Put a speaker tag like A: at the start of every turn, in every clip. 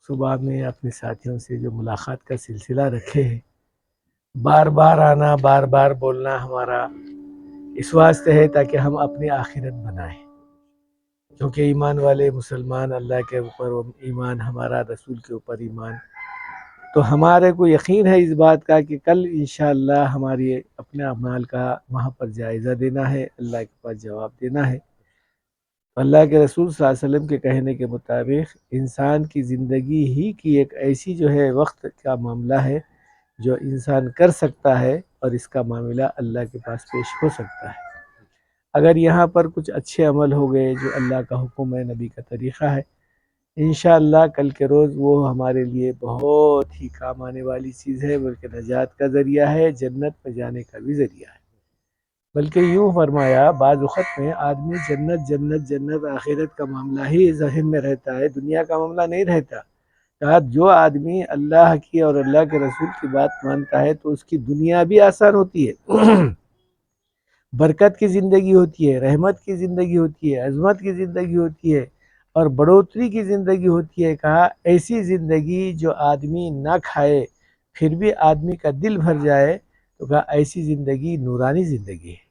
A: صبح میں اپنے ساتھیوں سے جو ملاقات کا سلسلہ رکھے ہیں، بار بار آنا، بار بار بولنا ہمارا اس واسطے ہے تاکہ ہم اپنی آخرت بنائیں، کیونکہ ایمان والے مسلمان اللہ کے اوپر ایمان، ہمارا رسول کے اوپر ایمان، تو ہمارے کو یقین ہے اس بات کا کہ کل انشاءاللہ ہماری اپنے اعمال کا وہاں پر جائزہ دینا ہے، اللہ کے پاس جواب دینا ہے۔ اللہ کے رسول صلی اللہ علیہ وسلم کے کہنے کے مطابق انسان کی زندگی ہی کی ایک ایسی جو ہے وقت کا معاملہ ہے جو انسان کر سکتا ہے، اور اس کا معاملہ اللہ کے پاس پیش ہو سکتا ہے۔ اگر یہاں پر کچھ اچھے عمل ہو گئے جو اللہ کا حکم ہے، نبی کا طریقہ ہے، انشاءاللہ کل کے روز وہ ہمارے لیے بہت ہی کام آنے والی چیز ہے، بلکہ نجات کا ذریعہ ہے، جنت میں جانے کا بھی ذریعہ ہے۔ بلکہ یوں فرمایا، بعض وقت میں آدمی جنت جنت جنت آخرت کا معاملہ ہی ذہن میں رہتا ہے، دنیا کا معاملہ نہیں رہتا۔ کہا جو آدمی اللہ کی اور اللہ کے رسول کی بات مانتا ہے تو اس کی دنیا بھی آسان ہوتی ہے، برکت کی زندگی ہوتی ہے، رحمت کی زندگی ہوتی ہے، عظمت کی زندگی ہوتی ہے، اور بڑھوتری کی زندگی ہوتی ہے۔ کہا ایسی زندگی جو آدمی نہ کھائے پھر بھی آدمی کا دل بھر جائے، تو کہا ایسی زندگی نورانی زندگی ہے۔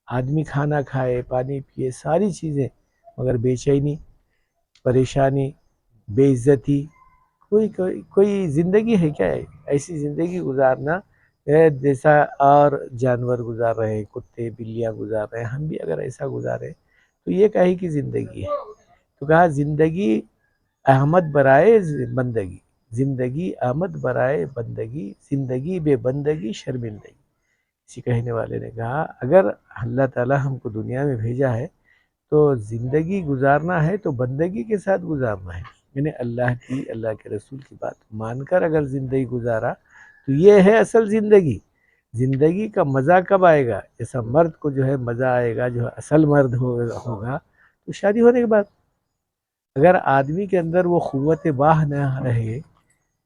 A: آدمی کھانا کھائے، پانی پیے، ساری چیزیں، مگر بے چینی، پریشانی، بے عزتی، کوئی زندگی ہے کیا ہے؟ ایسی زندگی گزارنا جیسا اور جانور گزار رہے ہیں، کتے بلیاں گزار رہے ہیں، ہم بھی اگر ایسا گزارے تو یہ کہے کی زندگی ہے؟ تو کہا زندگی احمد برائے بندگی، زندگی آمد برائے بندگی، زندگی بے بندگی شرمندگی۔ کسی کہنے والے نے کہا اگر اللہ تعالی ہم کو دنیا میں بھیجا ہے تو زندگی گزارنا ہے تو بندگی کے ساتھ گزارنا ہے، یعنی اللہ کی، اللہ کے رسول کی بات مان کر اگر زندگی گزارا تو یہ ہے اصل زندگی۔ زندگی کا مزہ کب آئے گا؟ جیسا مرد کو جو ہے مزہ آئے گا، جو اصل مرد ہوگا تو شادی ہونے کے بعد۔ اگر آدمی کے اندر وہ قوت باہ نہ رہے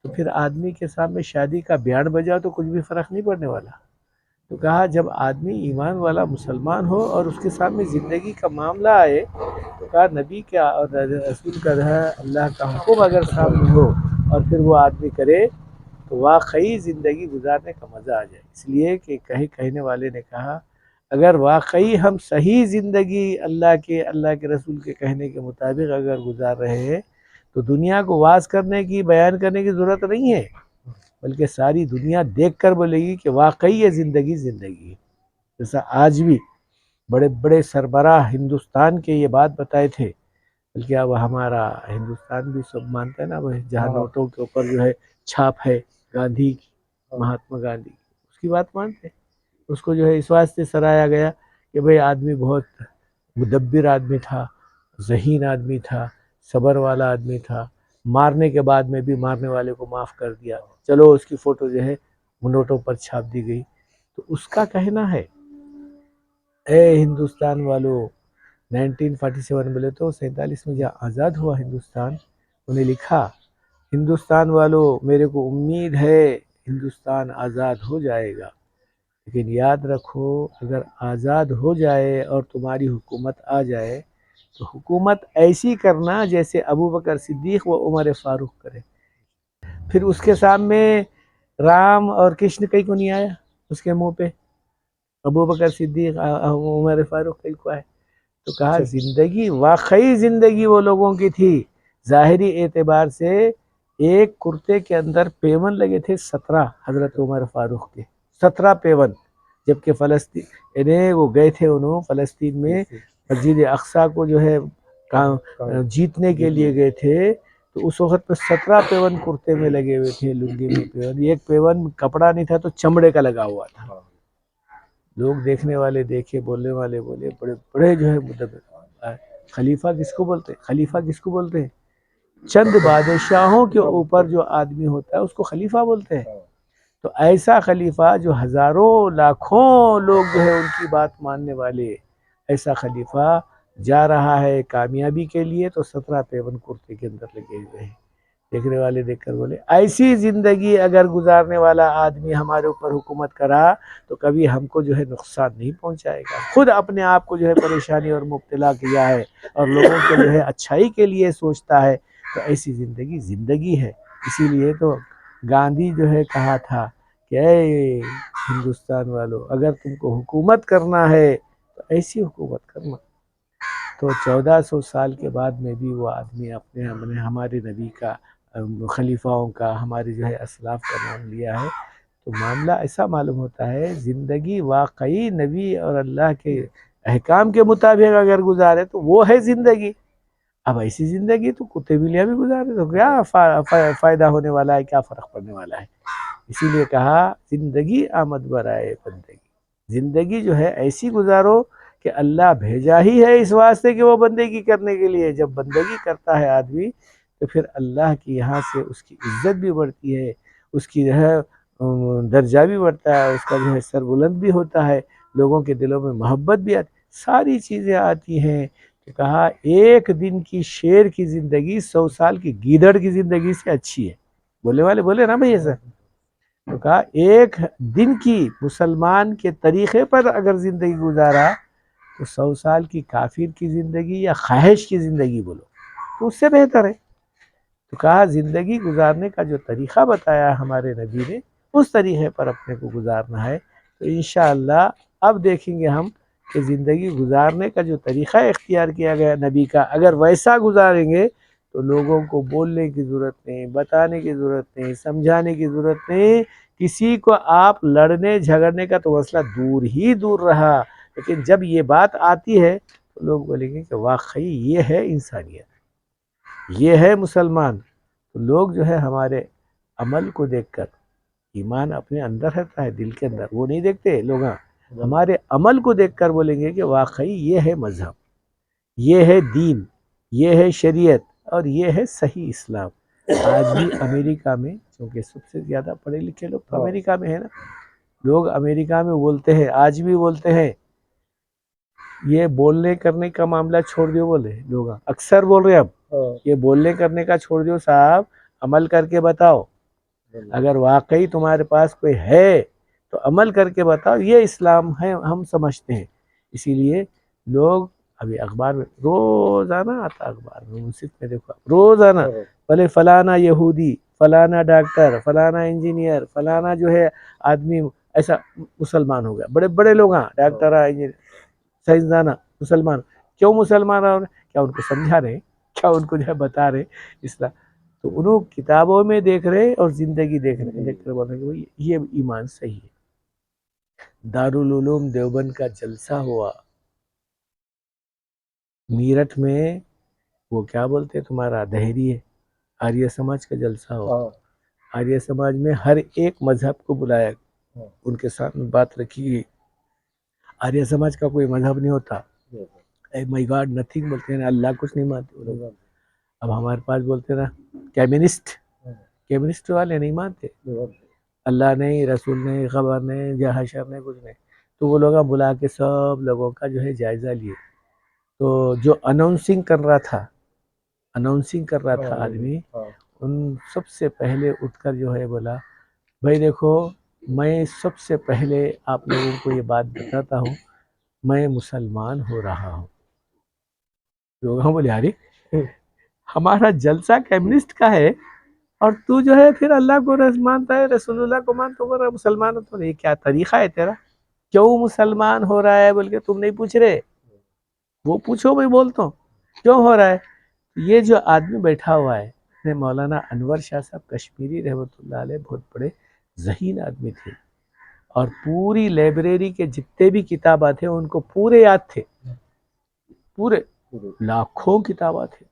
A: تو پھر آدمی کے سامنے شادی کا بیان بجا تو کچھ بھی فرق نہیں پڑنے والا۔ تو کہا جب آدمی ایمان والا مسلمان ہو اور اس کے سامنے زندگی کا معاملہ آئے تو کہا نبی کا اور رسول کا، اللہ کا حکم اگر سامنے ہو اور پھر وہ آدمی کرے تو واقعی زندگی گزارنے کا مزہ آ جائے۔ اس لیے کہ کہنے والے نے کہا اگر واقعی ہم صحیح زندگی اللہ کے رسول کے کہنے کے مطابق اگر گزار رہے ہیں تو دنیا کو واعظ کرنے کی، بیان کرنے کی ضرورت نہیں ہے، بلکہ ساری دنیا دیکھ کر بولے گی کہ واقعی یہ زندگی ہے۔ جیسا آج بھی بڑے بڑے سربراہ ہندوستان کے یہ بات بتائے تھے، بلکہ اب ہمارا ہندوستان بھی سب مانتا ہے نا، وہ جہاں نوٹوں کے اوپر جو ہے چھاپ ہے گاندھی کی، مہاتما گاندھی کی، اس کی بات مانتے ہیں۔ اس کو جو ہے اس واسطے سرایا گیا کہ بھئی آدمی بہت مدبر آدمی تھا، ذہین آدمی تھا، صبر والا آدمی تھا، مارنے کے بعد میں بھی مارنے والے کو معاف کر دیا، چلو اس کی فوٹو جو ہے نوٹوں پر چھاپ دی گئی۔ تو اس کا کہنا ہے اے ہندوستان والو، 1947 بولے تو 47 میں جب آزاد ہوا ہندوستان، انہیں لکھا ہندوستان والو میرے کو امید ہے ہندوستان آزاد ہو جائے گا، لیکن یاد رکھو اگر آزاد ہو جائے اور تمہاری حکومت آ جائے تو حکومت ایسی کرنا جیسے ابوبکر صدیق و عمر فاروق کرے۔ پھر اس کے سامنے رام اور کرشن کئی کو نہیں آیا اس کے منہ پہ، ابوبکر صدیق عمر فاروق کئی کو آئے۔ تو کہا زندگی، واقعی زندگی وہ لوگوں کی تھی، ظاہری اعتبار سے ایک کرتے کے اندر پیون لگے تھے 17 حضرت عمر فاروق کے، 17 پیون، جبکہ فلسطین یعنی وہ گئے تھے انہوں فلسطین میں مسجد اقصی کو جو ہے جیتنے کے لیے گئے تھے، تو اس وقت پہ 17 پیون کرتے میں لگے ہوئے تھے، لنگی میں پیون، ایک پیون کپڑا نہیں تھا تو چمڑے کا لگا ہوا تھا۔ لوگ دیکھنے والے دیکھے، بولنے والے بولے، بڑے بڑے جو ہے مدبر۔ خلیفہ کس کو بولتے ہیں؟ خلیفہ کس کو بولتے ہیں؟ چند بادشاہوں کے اوپر جو آدمی ہوتا ہے اس کو خلیفہ بولتے ہیں۔ تو ایسا خلیفہ جو ہزاروں لاکھوں لوگ جو ہے ان کی بات ماننے والے، ایسا خلیفہ جا رہا ہے کامیابی کے لیے تو 17 پیون کرتے کے اندر لگے ہوئے ہیں۔ دیکھنے والے دیکھ کر بولے ایسی زندگی اگر گزارنے والا آدمی ہمارے اوپر حکومت کرا تو کبھی ہم کو جو ہے نقصان نہیں پہنچائے گا، خود اپنے آپ کو جو ہے پریشانی اور مبتلا کیا ہے اور لوگوں کے جو ہے اچھائی کے لیے سوچتا ہے، تو ایسی زندگی زندگی ہے. اسی لیے تو گاندھی جو ہے کہا تھا کہ اے ہندوستان والو، اگر تم کو حکومت کرنا ہے تو ایسی حکومت کرنا. تو 1400 سال کے بعد میں بھی وہ آدمی اپنے ہمارے نبی کا، خلیفاؤں کا، ہمارے جو ہے اسلاف کا نام لیا ہے. تو معاملہ ایسا معلوم ہوتا ہے، زندگی واقعی نبی اور اللہ کے احکام کے مطابق اگر گزارے تو وہ ہے زندگی. اب ایسی زندگی تو کتے بلیاں بھی گزارے تو کیا فائدہ ہونے والا ہے، کیا فرق پڑنے والا ہے. اسی لیے کہا زندگی آمد برائے بندگی. زندگی جو ہے ایسی گزارو کہ اللہ بھیجا ہی ہے اس واسطے کہ وہ بندگی کرنے کے لیے. جب بندگی کرتا ہے آدمی تو پھر اللہ کی یہاں سے اس کی عزت بھی بڑھتی ہے، اس کی جو ہے درجہ بھی بڑھتا ہے، اس کا جو ہے سر بلند بھی ہوتا ہے، لوگوں کے دلوں میں محبت بھی آتی، ساری چیزیں آتی ہیں. کہ کہا ایک دن کی شیر کی زندگی 100 سال کی گیدڑ کی زندگی سے اچھی ہے. بولے والے بولے نا بھائی ایسا. تو کہا ایک دن کی مسلمان کے طریقے پر اگر زندگی گزارا تو 100 سال کی کافر کی زندگی یا خواہش کی زندگی بولو تو اس سے بہتر ہے. تو کہا زندگی گزارنے کا جو طریقہ بتایا ہمارے نبی نے، اس طریقے پر اپنے کو گزارنا ہے. تو انشاءاللہ اب دیکھیں گے ہم کہ زندگی گزارنے کا جو طریقہ اختیار کیا گیا نبی کا، اگر ویسا گزاریں گے تو لوگوں کو بولنے کی ضرورت نہیں، بتانے کی ضرورت نہیں، سمجھانے کی ضرورت نہیں. کسی کو آپ لڑنے جھگڑنے کا تو مسئلہ دور ہی دور رہا. لیکن جب یہ بات آتی ہے تو لوگ بولیں گے کہ واقعی یہ ہے انسانیت، یہ ہے مسلمان. تو لوگ جو ہے ہمارے عمل کو دیکھ کر، ایمان اپنے اندر رہتا ہے دل کے اندر، وہ نہیں دیکھتے لوگ، ہمارے عمل کو دیکھ کر بولیں گے کہ واقعی یہ ہے مذہب، یہ ہے دین، یہ ہے شریعت، اور یہ ہے صحیح اسلام. آج بھی امریکہ میں، چونکہ سب سے زیادہ پڑھے لکھے لوگ تو امریکہ میں ہے نا، لوگ امریکہ میں بولتے ہیں، آج بھی بولتے ہیں. یہ بولنے کرنے کا معاملہ چھوڑ دیو، بولے لوگ اکثر بول رہے اب یہ بولنے کرنے کا چھوڑ دیو صاحب، عمل کر کے بتاؤ. اگر واقعی تمہارے پاس کوئی ہے تو عمل کر کے بتاؤ، یہ اسلام ہے ہم سمجھتے ہیں. اسی لیے لوگ ابھی اخبار میں روزانہ آتا، اخبار میں مسجد میں دیکھو روزانہ، بھلے فلانا یہودی، فلانا ڈاکٹر، فلانا انجینئر، فلانا جو ہے آدمی ایسا مسلمان ہو گیا. بڑے بڑے لوگ ہیں، ڈاکٹر، انجینئر، سائنسدانا مسلمان. کیوں مسلمان ہو رہے؟ کیا ان کو سمجھا رہے، کیا ان کو جو ہے بتا رہے اسلام؟ تو انہوں کتابوں میں دیکھ رہے اور زندگی دیکھ رہے، دیکھ کر بول رہے کہ یہ ایمان صحیح ہے. دارالعلوم دیوبند کا جلسہ ہوا میرٹھ میں، وہ کیا بولتے تمہارا دہری ہے، آریہ سماج کا جلسہ ہوا. آریہ سماج میں ہر ایک مذہب کو بلایا، ان کے ساتھ بات رکھی گئی. آریہ سماج کا کوئی مذہب نہیں ہوتا، اے مائی گاڈ نتھنگ بولتے ہیں نا، اللہ کچھ نہیں مانتے وہ لوگ. اب ہمارے پاس بولتے نا کیمنسٹ والے نہیں مانتے، اللہ نہیں، رسول نہیں، خبر نہیں، حشر نہیں، کچھ نہیں. تو وہ لوگ بلا کے سب لوگوں کا جو ہے جائزہ لیے. تو جو اناؤنسنگ کر رہا تھا آدمی، ان سب سے پہلے اٹھ کر جو ہے بولا، بھائی دیکھو میں سب سے پہلے آپ لوگوں کو یہ بات بتاتا ہوں، میں مسلمان ہو رہا ہوں. لوگ بولے ارے ہمارا جلسہ کمیونسٹ کا ہے اور تو جو ہے پھر اللہ کو مانتا ہے، رسول اللہ کو مانتا ہے، مسلمان تو نہیں. کیا طریقہ ہے تیرا؟ کیوں مسلمان ہو رہا ہے بول کے تم نہیں پوچھ رہے؟ وہ پوچھو، میں بولتا ہوں کیوں ہو رہا ہے. یہ جو آدمی بیٹھا ہوا ہے، مولانا انور شاہ صاحب کشمیری رحمۃ اللہ علیہ، بہت بڑے ذہین آدمی تھے، اور پوری لائبریری کے جتنے بھی کتابات تھے ان کو پورے یاد تھے، پورے لاکھوں کتابات تھے،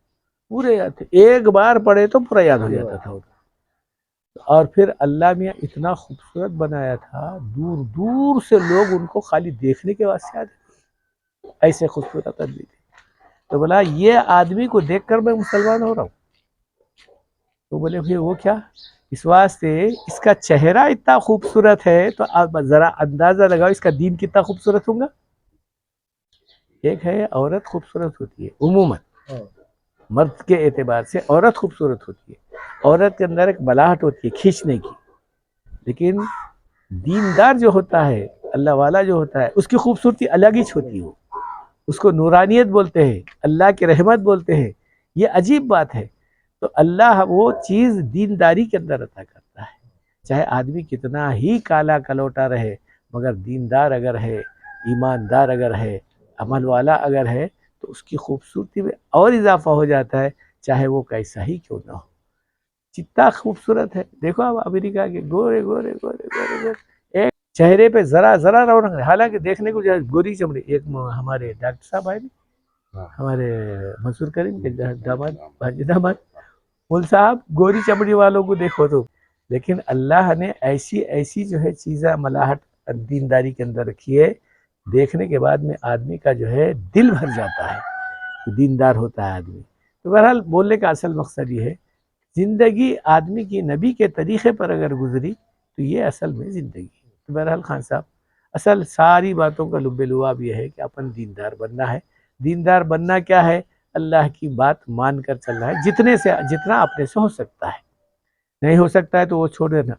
A: پورے یاد تھے، ایک بار پڑھے تو پورا یاد ہو جاتا تھا. اور پھر اللہ میاں اتنا خوبصورت بنایا تھا، دور دور سے لوگ ان کو خالی دیکھنے کے واسطے آتے تھے، ایسے خوبصورت آدمی تھے. تو بولا یہ آدمی کو دیکھ کر میں مسلمان ہو رہا ہوں. تو بولے پھر وہ کیا؟ اس واسطے اس کا چہرہ اتنا خوبصورت ہے تو آپ ذرا اندازہ لگاؤ اس کا دین کتنا خوبصورت ہوگا. ایک ہے عورت خوبصورت ہوتی ہے عموماً، مرد کے اعتبار سے عورت خوبصورت ہوتی ہے، عورت کے اندر ایک بلاہٹ ہوتی ہے کھینچنے کی. لیکن دیندار جو ہوتا ہے، اللہ والا جو ہوتا ہے، اس کی خوبصورتی الگ ہی ہوتی ہے. اس کو نورانیت بولتے ہیں، اللہ کی رحمت بولتے ہیں. یہ عجیب بات ہے. تو اللہ وہ چیز دینداری کے اندر عطا کرتا ہے. چاہے آدمی کتنا ہی کالا کلوٹا رہے مگر دیندار اگر ہے، ایماندار اگر ہے، عمل والا اگر ہے تو اس کی خوبصورتی میں اور اضافہ ہو جاتا ہے، چاہے وہ کیسا ہی کیوں نہ ہو. جتنا خوبصورت ہے، دیکھو اب امریکہ کے گورے گورے گورے گورے گورے ایک چہرے پہ ذرا ذرا رونق ہے، حالانکہ دیکھنے کو جو ہے گوری چمڑی. ایک ہمارے ڈاکٹر صاحب آئے ہمارے منصور کریم کے داماد واجد احمد مول صاحب، گوری چمڑی والوں کو دیکھو تو، لیکن اللہ نے ایسی ایسی جو ہے چیزیں ملاحت دینداری کے اندر رکھی ہے، دیکھنے کے بعد میں آدمی کا جو ہے دل بھر جاتا ہے، دیندار ہوتا ہے آدمی. تو بہرحال بولنے کا اصل مقصد یہ ہے، زندگی آدمی کی نبی کے طریقے پر اگر گزری تو یہ اصل میں زندگی ہے. تو بہرحال خان صاحب، اصل ساری باتوں کا لب لباب یہ ہے کہ اپن دیندار بننا ہے. دیندار بننا کیا ہے؟ اللہ کی بات مان کر چلنا ہے، جتنا اپنے سے ہو سکتا ہے. نہیں ہو سکتا ہے تو وہ چھوڑ دینا،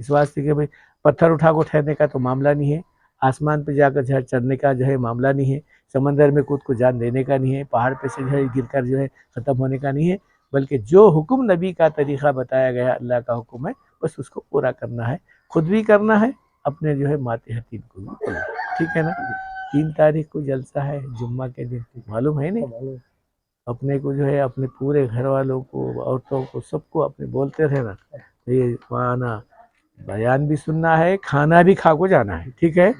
A: اس واسطے کہ بھئی پتھر اٹھا کو ٹھہرنے کا تو معاملہ نہیں ہے، آسمان پہ جا کر جو ہے چڑھنے کا جو ہے معاملہ نہیں ہے، سمندر میں کود کو جان دینے کا نہیں ہے، پہاڑ پہ سے جو ہے گر کر جو ہے ختم ہونے کا نہیں ہے، بلکہ جو حکم نبی کا طریقہ بتایا گیا اللہ کا حکم ہے، بس اس کو پورا کرنا ہے، خود بھی کرنا ہے، اپنے جو ہے ماتحتین کو بھی کرنا ہے. ٹھیک ہے نا؟ 3 تاریخ کو جلسہ ہے جمعہ کے دن، معلوم ہے نہیں؟ اپنے کو جو ہے اپنے پورے گھر والوں کو، عورتوں کو، سب کو اپنے بولتے رہنا، یہ وہاں آنا، بیان بھی سننا ہے، کھانا بھی کھا کو جانا ہے. ٹھیک ہے؟